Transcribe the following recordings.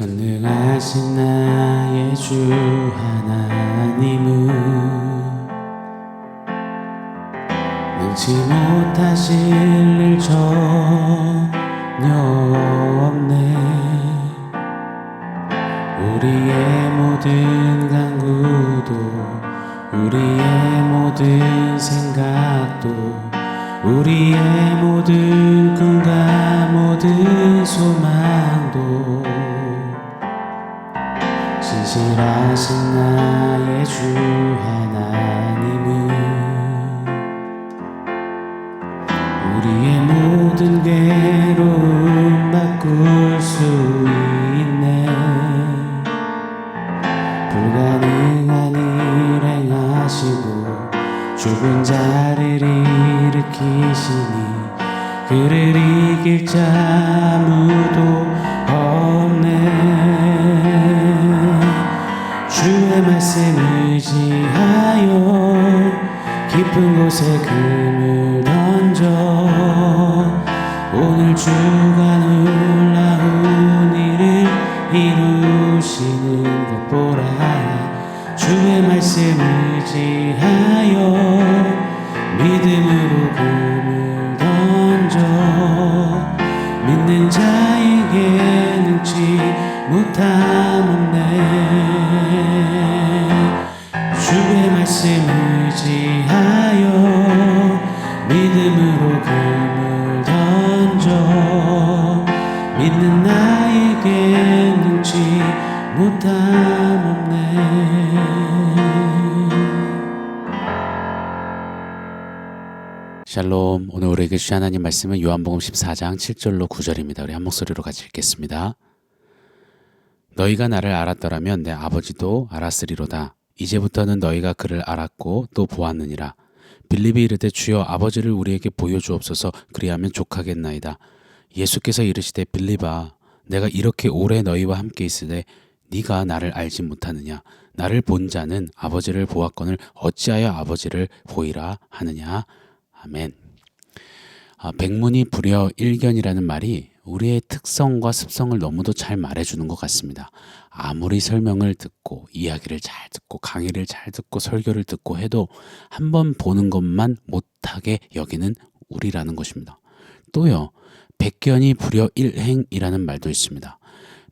전능하신 나의 주 하나님은 능치 못하실 일 전혀 없네. 우리의 모든 간구도 우리의 모든 생각도 우리의 모든 꿈과 모든 소망도 진실하신 나의 주 하나님은 우리의 모든 괴로움 바꿀 수 있네. 불가능한 일 행하시고 죽은 자를 일으키시니 그를 이길 자 아무도 없네. 주의 말씀 의지하여 깊은 곳에 금을 던져 오늘 주가 놀라운 일을 이루시는 것 보라. 주의 말씀 의지하여 믿음으로 금을 던져 믿는 자에게 능치 못함 없네. 주의 말씀 의지하여 믿음으로 금을 던져 믿는 나에게 능치 못함 없네. 샬롬. 오늘 우리에게 주신 하나님 말씀은 요한복음 14장 7절로 9절입니다. 우리 한 목소리로 같이 읽겠습니다. 너희가 나를 알았더라면 내 아버지도 알았으리로다. 이제부터는 너희가 그를 알았고 또 보았느니라. 빌립이 이르되 주여 아버지를 우리에게 보여주옵소서. 그리하면 족하겠나이다. 예수께서 이르시되 빌립아 내가 이렇게 오래 너희와 함께 있으되 네가 나를 알지 못하느냐. 나를 본 자는 아버지를 보았거늘 어찌하여 아버지를 보이라 하느냐. 아멘. 백문이 불여일견이라는 말이 우리의 특성과 습성을 너무도 잘 말해주는 것 같습니다. 아무리 설명을 듣고 이야기를 잘 듣고 강의를 잘 듣고 설교를 듣고 해도 한번 보는 것만 못하게 여기는 우리라는 것입니다. 또요, 백견이 불여일행이라는 말도 있습니다.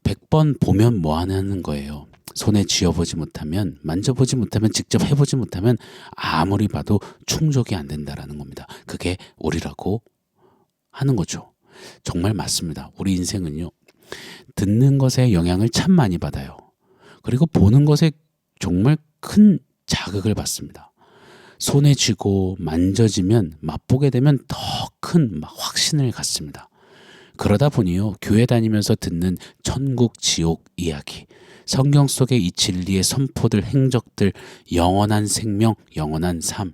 100번 보면 뭐 하는 거예요? 손에 쥐어보지 못하면, 만져보지 못하면, 직접 해보지 못하면 아무리 봐도 충족이 안 된다라는 겁니다. 그게 우리라고 하는 거죠. 정말 맞습니다. 우리 인생은요, 듣는 것에 영향을 참 많이 받아요. 그리고 보는 것에 정말 큰 자극을 받습니다. 손에 쥐고 만져지면, 맛보게 되면 더 큰 확신을 갖습니다. 그러다 보니요, 교회 다니면서 듣는 천국, 지옥 이야기, 성경 속의 이 진리의 선포들, 행적들, 영원한 생명, 영원한 삶,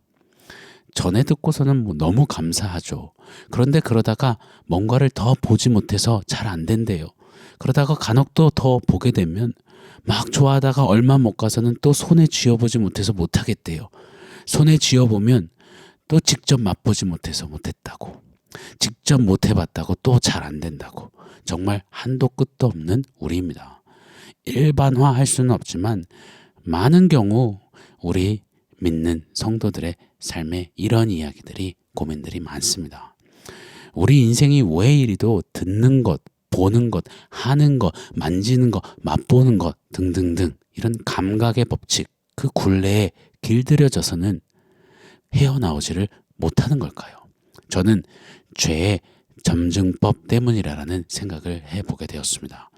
전에 듣고서는 너무 감사하죠. 그런데 그러다가 뭔가를 더 보지 못해서 잘 안 된대요. 그러다가 간혹 또 더 보게 되면 막 좋아하다가 얼마 못 가서는 또 손에 쥐어보지 못해서 못하겠대요. 손에 쥐어보면 또 직접 맛보지 못해서 못했다고, 직접 못 해봤다고 또 잘 안 된다고. 정말 한도 끝도 없는 우리입니다. 일반화할 수는 없지만 많은 경우 우리 믿는 성도들의 삶에 이런 이야기들이, 고민들이 많습니다. 우리 인생이 왜 이리도 듣는 것, 보는 것, 하는 것, 만지는 것, 맛보는 것 등등등 이런 감각의 법칙, 그 굴레에 길들여져서는 헤어나오지를 못하는 걸까요? 저는 죄의 점증법 때문이라는 생각을 해보게 되었습니다.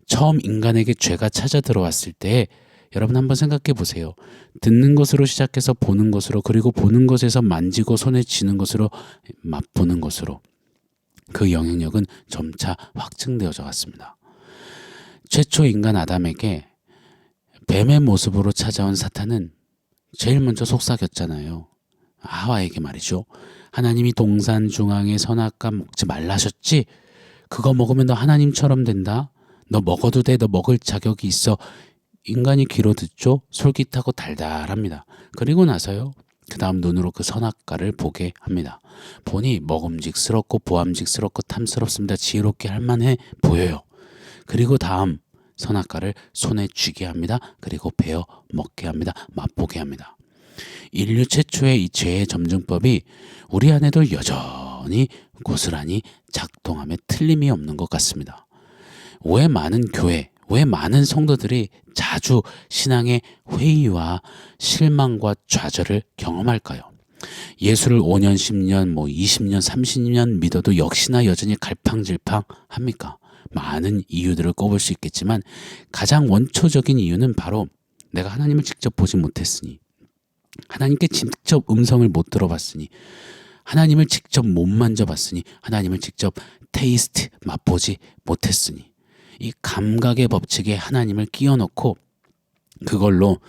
처음 인간에게 죄가 찾아 들어왔을 때 여러분 한번 생각해 보세요. 듣는 것으로 시작해서 보는 것으로, 그리고 보는 것에서 만지고 손에 쥐는 것으로, 맛보는 것으로 그 영향력은 점차 확증되어져 갔습니다. 최초 인간 아담에게 뱀의 모습으로 찾아온 사탄은 제일 먼저 속삭였잖아요. 하와에게 말이죠. 하나님이 동산 중앙의 선악과 먹지 말라셨지? 그거 먹으면 너 하나님처럼 된다. 너 먹어도 돼. 너 먹을 자격이 있어. 인간이 귀로 듣죠. 솔깃하고 달달합니다. 그리고 나서요, 그 다음 눈으로 그 선악과를 보게 합니다. 보니 먹음직스럽고 보암직스럽고 탐스럽습니다. 지혜롭게 할만해 보여요. 그리고 다음 선악과를 손에 쥐게 합니다. 그리고 베어 먹게 합니다. 맛보게 합니다. 인류 최초의 이 죄의 점증법이 우리 안에도 여전히 고스란히 작동함에 틀림이 없는 것 같습니다. 왜 많은 교회, 왜 많은 성도들이 자주 신앙의 회의와 실망과 좌절을 경험할까요? 예수를 5년, 10년, 20년, 30년 믿어도 역시나 여전히 갈팡질팡합니까? 많은 이유들을 꼽을 수 있겠지만 가장 원초적인 이유는 바로 내가 하나님을 직접 보지 못했으니, 하나님께 직접 음성을 못 들어봤으니, 하나님을 직접 못 만져봤으니, 하나님을 직접 테이스트 맛보지 못했으니, 이 감각의 법칙에 하나님을 끼워 넣고 그걸로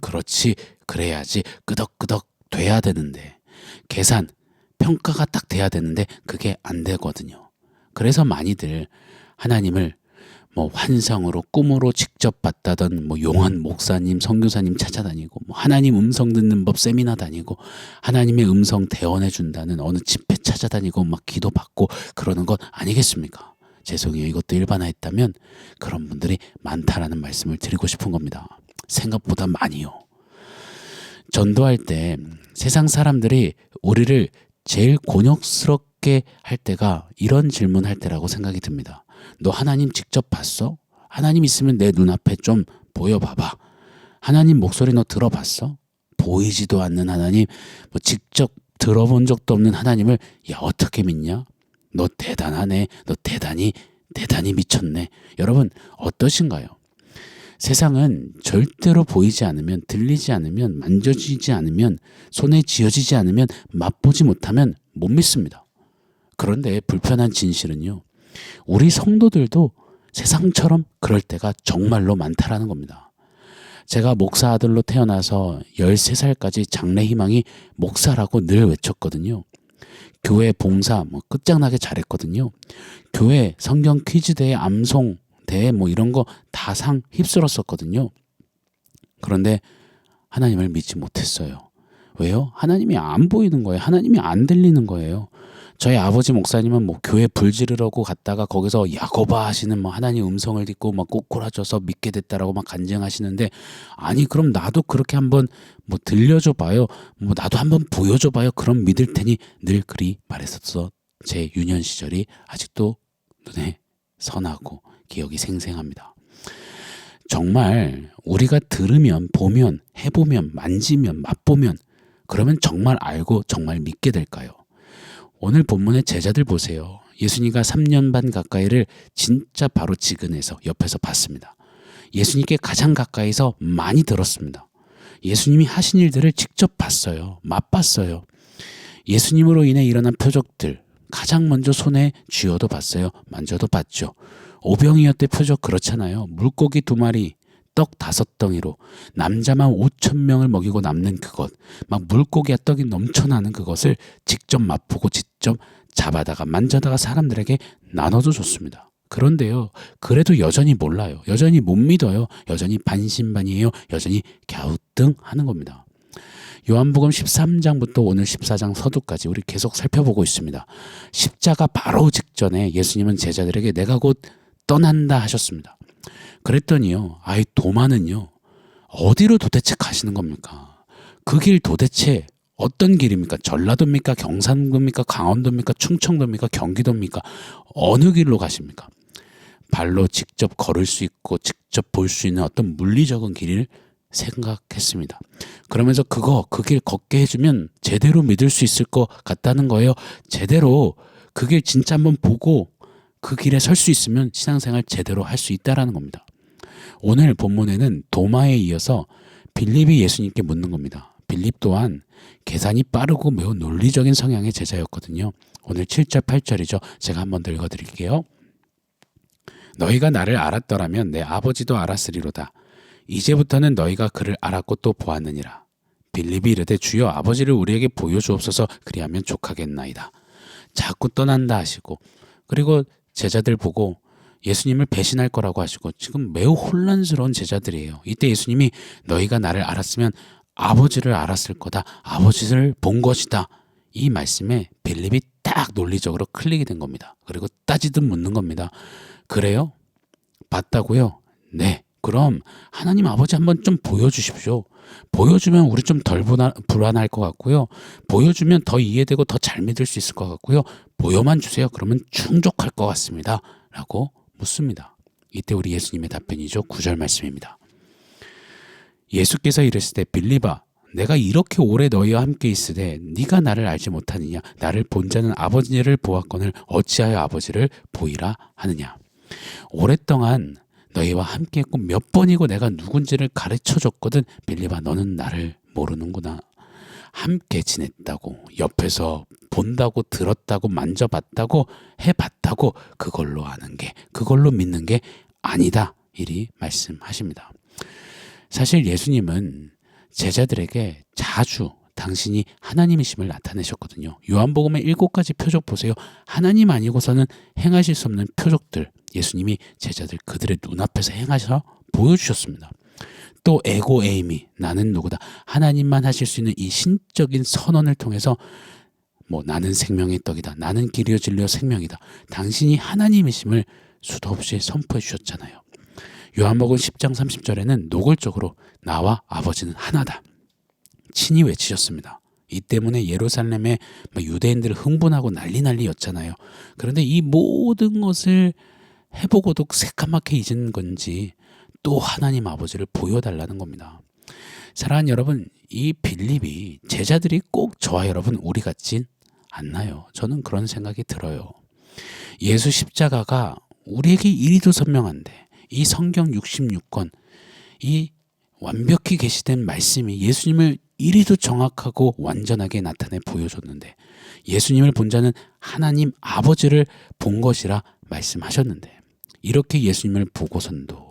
그렇지, 그래야지, 끄덕끄덕 돼야 되는데, 계산, 평가가 딱 돼야 되는데 그게 안 되거든요. 그래서 많이들 하나님을 환상으로, 꿈으로 직접 봤다던 용한 목사님, 선교사님 찾아다니고, 하나님 음성 듣는 법 세미나 다니고, 하나님의 음성 대언해 준다는 어느 집회 찾아다니고 막 기도받고 그러는 것 아니겠습니까? 죄송해요. 이것도 일반화했다면 그런 분들이 많다라는 말씀을 드리고 싶은 겁니다. 생각보다 많이요. 전도할 때 세상 사람들이 우리를 제일 곤욕스럽게 할 때가 이런 질문할 때라고 생각이 듭니다. 너 하나님 직접 봤어? 하나님 있으면 내 눈앞에 좀 보여봐봐. 하나님 목소리 너 들어봤어? 보이지도 않는 하나님, 직접 들어본 적도 없는 하나님을 야 어떻게 믿냐? 너 대단하네. 너 대단히 미쳤네. 여러분 어떠신가요? 세상은 절대로 보이지 않으면, 들리지 않으면, 만져지지 않으면, 손에 쥐어지지 않으면, 맛보지 못하면 못 믿습니다. 그런데 불편한 진실은요, 우리 성도들도 세상처럼 그럴 때가 정말로 많다라는 겁니다. 제가 목사 아들로 태어나서 13살까지 장래희망이 목사라고 늘 외쳤거든요. 교회 봉사 끝장나게 잘했거든요. 교회 성경 퀴즈대회, 암송 대회 이런 거 다 상 휩쓸었었거든요. 그런데 하나님을 믿지 못했어요. 왜요? 하나님이 안 보이는 거예요. 하나님이 안 들리는 거예요. 저희 아버지 목사님은 교회 불 지르려고 갔다가 거기서 야고바 하시는 하나님 음성을 듣고 꼬꾸라져서 믿게 됐다라고 간증하시는데, 아니 그럼 나도 그렇게 한번 들려줘 봐요. 나도 한번 보여줘 봐요. 그럼 믿을 테니, 늘 그리 말했었어. 제 유년 시절이 아직도 눈에 선하고 기억이 생생합니다. 정말 우리가 들으면, 보면, 해보면, 만지면, 맛보면, 그러면 정말 알고 정말 믿게 될까요? 오늘 본문의 제자들 보세요. 예수님과 3년 반 가까이를 진짜 바로 지근해서 옆에서 봤습니다. 예수님께 가장 가까이서 많이 들었습니다. 예수님이 하신 일들을 직접 봤어요. 맛봤어요. 예수님으로 인해 일어난 표적들, 가장 먼저 손에 쥐어도 봤어요. 만져도 봤죠. 오병이어 때 표적 그렇잖아요. 물고기 2마리, 떡 5덩이로 남자만 5,000명을 먹이고 남는 그것, 물고기와 떡이 넘쳐나는 그것을 직접 맛보고 직접 잡아다가 만져다가 사람들에게 나눠도 줬습니다. 그런데요, 그래도 여전히 몰라요. 여전히 못 믿어요. 여전히 반신반의해요. 여전히 갸우뚱하는 겁니다. 요한복음 13장부터 오늘 14장 서두까지 우리 계속 살펴보고 있습니다. 십자가 바로 직전에 예수님은 제자들에게 내가 곧 떠난다 하셨습니다. 그랬더니요, 도마는요, 어디로 도대체 가시는 겁니까? 그 길 도대체 어떤 길입니까? 전라도입니까? 경상도입니까? 강원도입니까? 충청도입니까? 경기도입니까? 어느 길로 가십니까? 발로 직접 걸을 수 있고 직접 볼 수 있는 어떤 물리적인 길을 생각했습니다. 그러면서 그 길 걷게 해주면 제대로 믿을 수 있을 것 같다는 거예요. 제대로 그 길 진짜 한번 보고 그 길에 설 수 있으면 신앙생활 제대로 할 수 있다라는 겁니다. 오늘 본문에는 도마에 이어서 빌립이 예수님께 묻는 겁니다. 빌립 또한 계산이 빠르고 매우 논리적인 성향의 제자였거든요. 오늘 7절 8절이죠. 제가 한번 더 읽어드릴게요. 너희가 나를 알았더라면 내 아버지도 알았으리로다. 이제부터는 너희가 그를 알았고 또 보았느니라. 빌립이 이르되 주여 아버지를 우리에게 보여주옵소서. 그리하면 족하겠나이다. 자꾸 떠난다 하시고, 그리고 제자들 보고 예수님을 배신할 거라고 하시고, 지금 매우 혼란스러운 제자들이에요. 이때 예수님이 너희가 나를 알았으면 아버지를 알았을 거다. 아버지를 본 것이다. 이 말씀에 빌립이 딱 논리적으로 클릭이 된 겁니다. 그리고 따지듯 묻는 겁니다. 그래요? 봤다고요? 네, 그럼 하나님 아버지 한번 좀 보여주십시오. 보여주면 우리 좀 덜 불안할 것 같고요. 보여주면 더 이해되고 더 잘 믿을 수 있을 것 같고요. 보여만 주세요. 그러면 충족할 것 같습니다. 라고 묻습니다. 이때 우리 예수님의 답변이죠. 9절 말씀입니다. 예수께서 이르실 때 빌립아 내가 이렇게 오래 너희와 함께 있으되 네가 나를 알지 못하느냐 나를 본 자는 아버지를 보았거늘 어찌하여 아버지를 보이라 하느냐. 오랫동안 너희와 함께 했고 몇 번이고 내가 누군지를 가르쳐줬거든. 빌립아 너는 나를 모르는구나. 함께 지냈다고 옆에서 본다고 들었다고 만져봤다고 해봤다고 그걸로 아는 게 그걸로 믿는 게 아니다. 이리 말씀하십니다. 사실 예수님은 제자들에게 자주 당신이 하나님이심을 나타내셨거든요. 요한복음의 7가지 표적 보세요. 하나님 아니고서는 행하실 수 없는 표적들 예수님이 제자들 그들의 눈앞에서 행하셔 보여주셨습니다. 또 에고 에이미 나는 누구다. 하나님만 하실 수 있는 이 신적인 선언을 통해서 나는 생명의 떡이다. 나는 길이요 진리요 생명이다. 당신이 하나님이심을 수도 없이 선포해 주셨잖아요. 요한복음 10장 30절에는 노골적으로 나와 아버지는 하나다. 친히 외치셨습니다. 이 때문에 예루살렘의 유대인들을 흥분하고 난리였잖아요. 그런데 이 모든 것을 해보고도 새까맣게 잊은 건지 또 하나님 아버지를 보여달라는 겁니다. 사랑하는 여러분, 이 빌립이 제자들이 꼭 저와 여러분 우리 같진 않나요? 저는 그런 생각이 들어요. 예수 십자가가 우리에게 이리도 선명한데 이 성경 66권 이 완벽히 계시된 말씀이 예수님을 이리도 정확하고 완전하게 나타내 보여줬는데 예수님을 본 자는 하나님 아버지를 본 것이라 말씀하셨는데 이렇게 예수님을 보고선도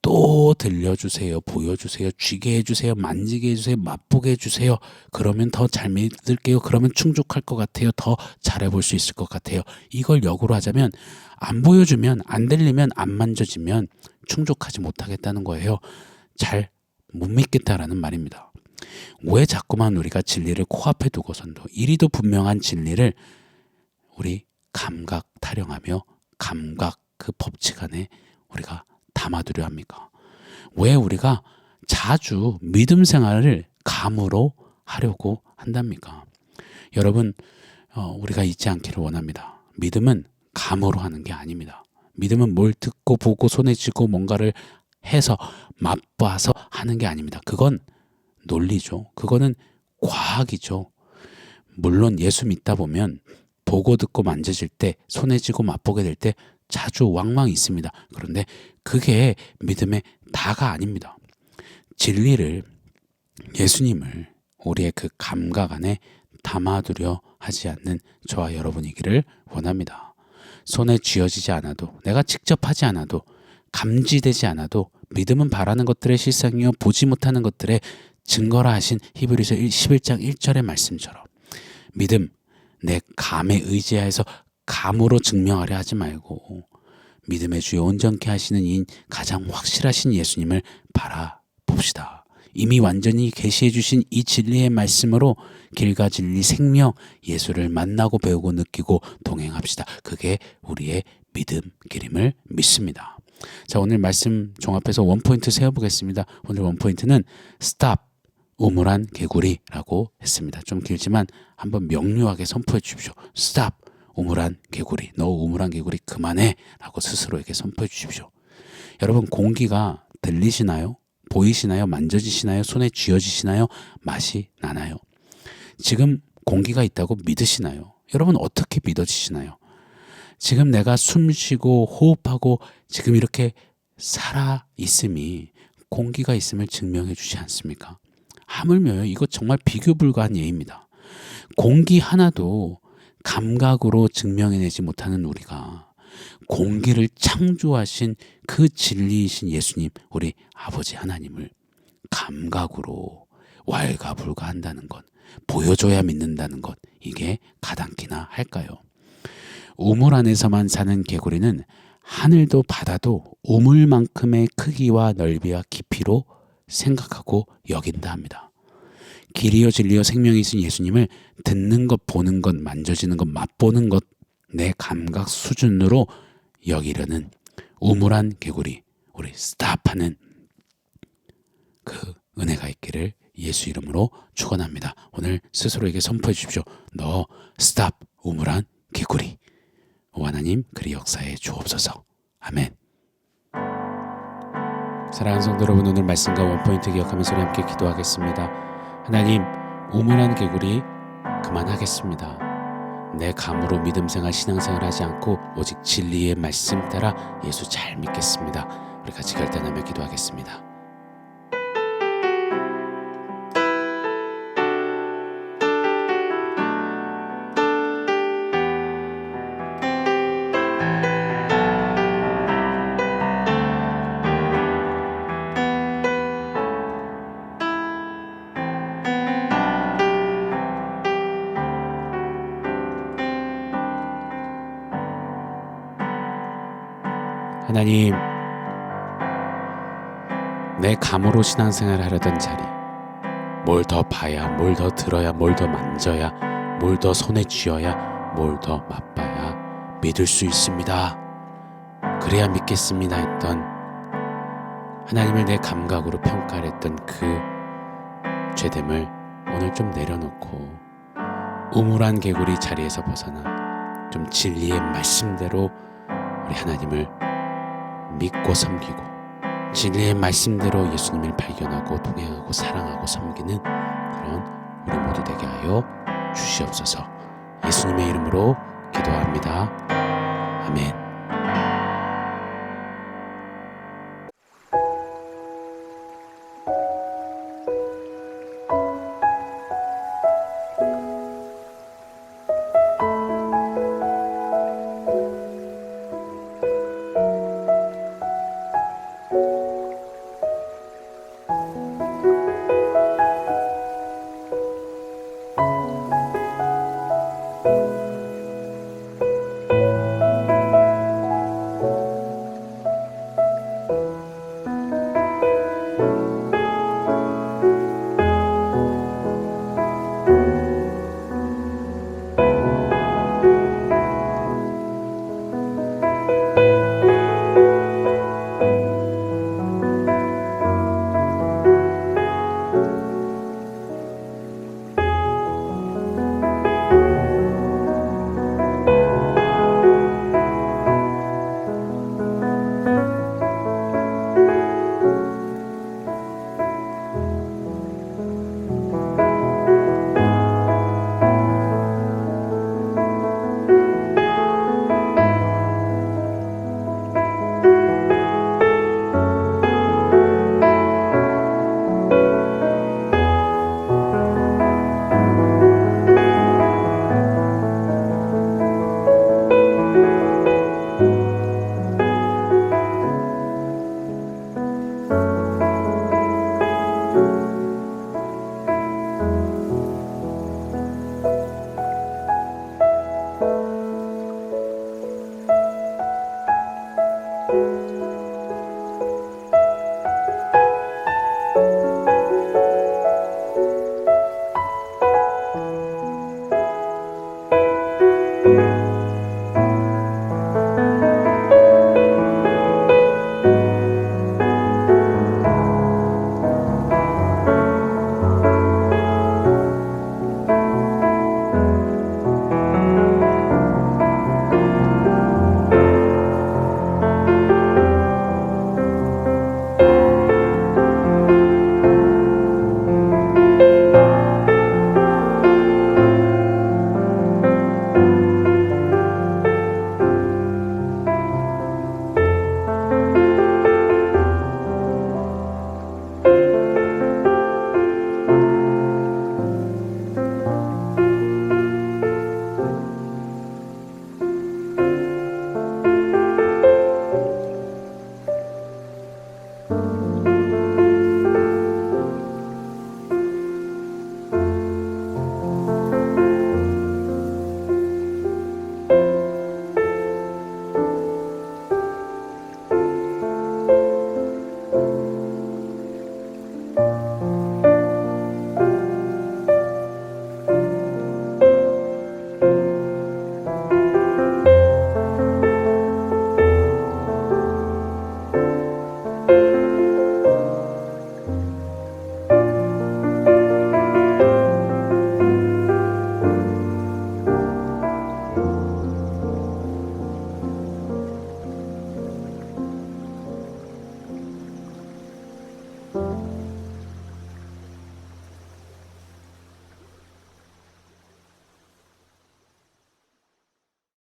또 들려주세요, 보여주세요, 쥐게 해주세요, 만지게 해주세요, 맛보게 해주세요. 그러면 더 잘 믿을게요. 그러면 충족할 것 같아요. 더 잘해볼 수 있을 것 같아요. 이걸 역으로 하자면 안 보여주면, 안 들리면, 안 만져지면 충족하지 못하겠다는 거예요. 잘 못 믿겠다라는 말입니다. 왜 자꾸만 우리가 진리를 코앞에 두고선도 이리도 분명한 진리를 우리 감각 타령하며 감각 그 법칙 안에 우리가 담아두려 합니까? 왜 우리가 자주 믿음 생활을 감으로 하려고 한답니까? 여러분, 우리가 잊지 않기를 원합니다. 믿음은 감으로 하는 게 아닙니다. 믿음은 뭘 듣고 보고 손에 쥐고 뭔가를 해서 맛봐서 하는 게 아닙니다. 그건 논리죠. 그거는 과학이죠. 물론 예수 믿다 보면 보고 듣고 만져질 때 손에 쥐고 맛보게 될 때 자주 왕왕 있습니다. 그런데 그게 믿음의 다가 아닙니다. 진리를 예수님을 우리의 그 감각 안에 담아두려 하지 않는 저와 여러분이기를 원합니다. 손에 쥐어지지 않아도 내가 직접 하지 않아도 감지되지 않아도 믿음은 바라는 것들의 실상이요 보지 못하는 것들의 증거라 하신 히브리서 11장 1절의 말씀처럼 믿음 내 감에 의지하여서 감으로 증명하려 하지 말고 믿음의 주요 온전케 하시는 이인 가장 확실하신 예수님을 바라봅시다. 이미 완전히 계시해 주신 이 진리의 말씀으로 길과 진리 생명 예수를 만나고 배우고 느끼고 동행합시다. 그게 우리의 믿음 길임을 믿습니다. 자, 오늘 말씀 종합해서 원포인트 세워보겠습니다. 오늘 원포인트는 스탑 우물한 개구리라고 했습니다. 좀 길지만 한번 명료하게 선포해 주십시오. 스탑 우물한 개구리, 너 우물한 개구리 그만해 라고 스스로에게 선포해 주십시오. 여러분 공기가 들리시나요? 보이시나요? 만져지시나요? 손에 쥐어지시나요? 맛이 나나요? 지금 공기가 있다고 믿으시나요? 여러분 어떻게 믿어지시나요? 지금 내가 숨 쉬고 호흡하고 지금 이렇게 살아 있음이 공기가 있음을 증명해 주지 않습니까? 하물며요, 이거 정말 비교 불가한 예입니다. 공기 하나도 감각으로 증명해내지 못하는 우리가 공기를 창조하신 그 진리이신 예수님, 우리 아버지 하나님을 감각으로 왈가불가한다는 것, 보여줘야 믿는다는 것, 이게 가당키나 할까요? 우물 안에서만 사는 개구리는 하늘도 바다도 우물만큼의 크기와 넓이와 깊이로 생각하고 여긴다 합니다. 길이요 진리요 생명이신 예수님을 듣는 것, 보는 것, 만져지는 것, 맛보는 것, 내 감각 수준으로 여기려는 우물한 개구리, 우리 스탑하는 그 은혜가 있기를 예수 이름으로 축원합니다. 오늘 스스로에게 선포해 주십시오. 너 스탑, 우물한 개구리. 오 하나님 그리 역사에 주옵소서. 아멘. 사랑하는 성도 여러분, 오늘 말씀과 원포인트 기억하면서 우리 함께 기도하겠습니다. 하나님, 우물한 개구리 그만하겠습니다. 내 감으로 믿음생활 신앙생활 하지 않고 오직 진리의 말씀 따라 예수 잘 믿겠습니다. 우리 같이 결단하며 기도하겠습니다. 하나님, 내 감으로 신앙생활을 하려던 자리, 뭘 더 봐야, 뭘 더 들어야, 뭘 더 만져야, 뭘 더 손에 쥐어야, 뭘 더 맛봐야 믿을 수 있습니다. 그래야 믿겠습니다 했던 하나님을 내 감각으로 평가를 했던 그 죄됨을 오늘 좀 내려놓고 우물한 개구리 자리에서 벗어나 좀 진리의 말씀대로 우리 하나님을 믿고 섬기고 진리의 말씀대로 예수님을 발견하고 동행하고 사랑하고 섬기는 그런 우리 모두 되게 하여 주시옵소서. 예수님의 이름으로 기도합니다. 아멘.